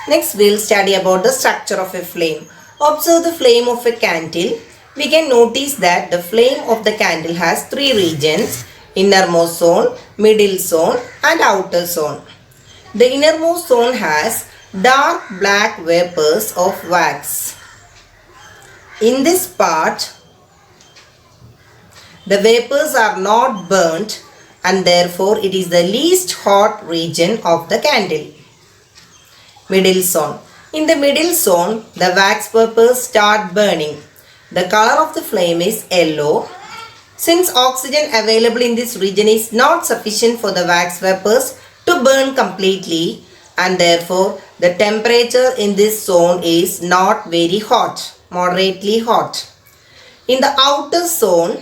Next, we will study about the structure of a flame. Observe the flame of a candle. We can notice that the flame of the candle has three regions: innermost zone, middle zone and outer zone. The innermost zone has dark black vapors of wax. In this part, the vapors are not burnt and therefore it is the least hot region of the candle. Middle zone. In the middle zone, the wax vapors start burning. The color of the flame is yellow. Since oxygen available in this region is not sufficient for the wax vapors to burn completely, and therefore the temperature in this zone is not very hot, moderately hot. In the outer zone,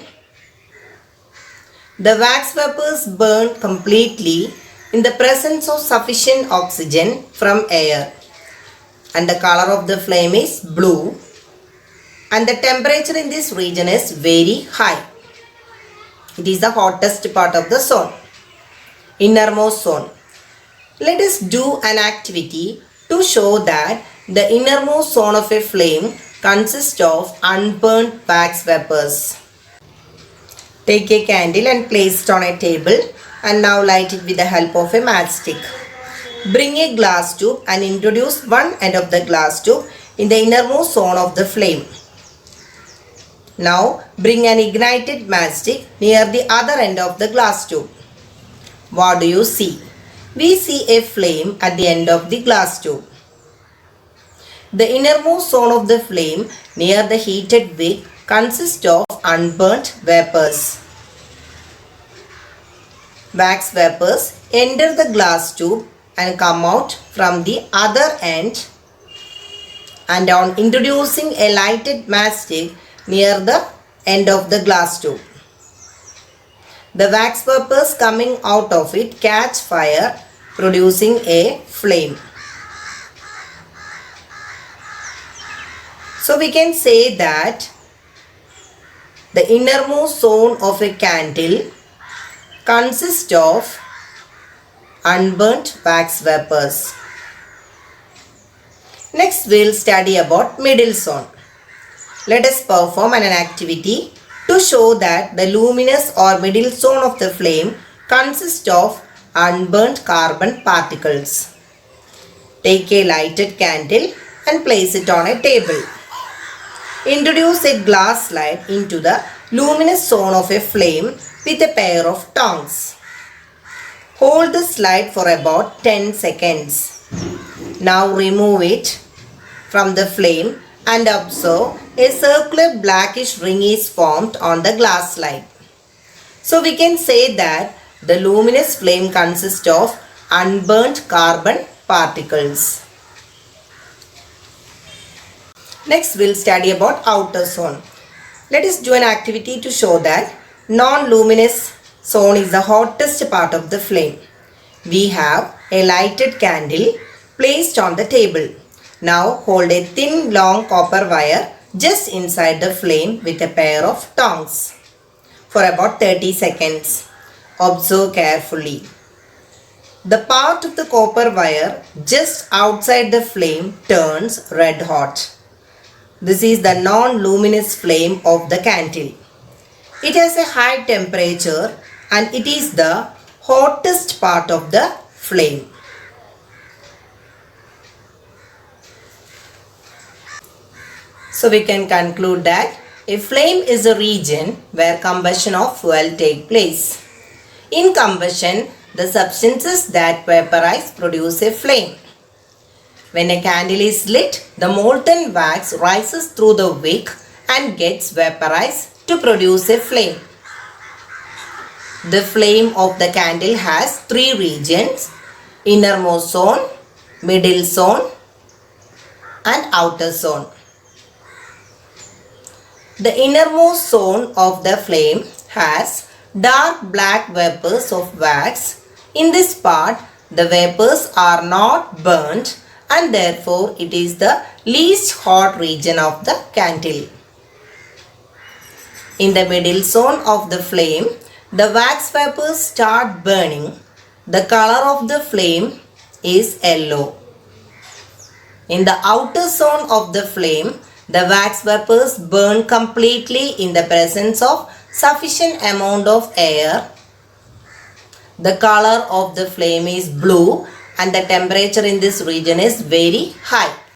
the wax vapors burn completely in the presence of sufficient oxygen from air, and the color of the flame is blue, and the temperature in this region is very high. It is the hottest part of the zone, innermost zone. Let us do an activity to show that the innermost zone of a flame consists of unburnt wax vapors. Take a candle and place it on a table and now light it with the help of a matchstick. Bring a glass tube and introduce one end of the glass tube in the innermost zone of the flame. Now bring an ignited matchstick near the other end of the glass tube. What do you see? We see a flame at the end of the glass tube. The innermost zone of the flame near the heated wick consists of unburnt vapors. Wax vapors enter the glass tube and come out from the other end, and on introducing a lighted matchstick near the end of the glass tube, the wax vapors coming out of it catch fire, producing a flame. So we can say that the innermost zone of a candle consists of unburnt wax vapors. Next, we will study about middle zone. Let us perform an activity to show that the luminous or middle zone of the flame consists of unburnt carbon particles. Take a lighted candle and place it on a table. Introduce a glass slide into the luminous zone of a flame with a pair of tongs. Hold the slide for about 10 seconds. Now remove it from the flame and observe a circular blackish ring is formed on the glass slide. So we can say that the luminous flame consists of unburnt carbon particles. Next, we will study about outer zone. Let us do an activity to show that non-luminous zone is the hottest part of the flame. We have a lighted candle placed on the table. Now hold a thin long copper wire just inside the flame with a pair of tongs for about 30 seconds. Observe carefully. The part of the copper wire just outside the flame turns red hot. This is the non-luminous flame of the candle. It has a high temperature and it is the hottest part of the flame. So we can conclude that a flame is a region where combustion of fuel takes place. In combustion, the substances that vaporize produce a flame. When a candle is lit, the molten wax rises through the wick and gets vaporized to produce a flame. The flame of the candle has three regions: innermost zone, middle zone and outer zone. The innermost zone of the flame has dark black vapors of wax. In this part, the vapors are not burnt and therefore it is the least hot region of the candle. In the middle zone of the flame, the wax vapors start burning. The color of the flame is yellow. In the outer zone of the flame, the wax vapors burn completely in the presence of sufficient amount of air. The color of the flame is blue and the temperature in this region is very high.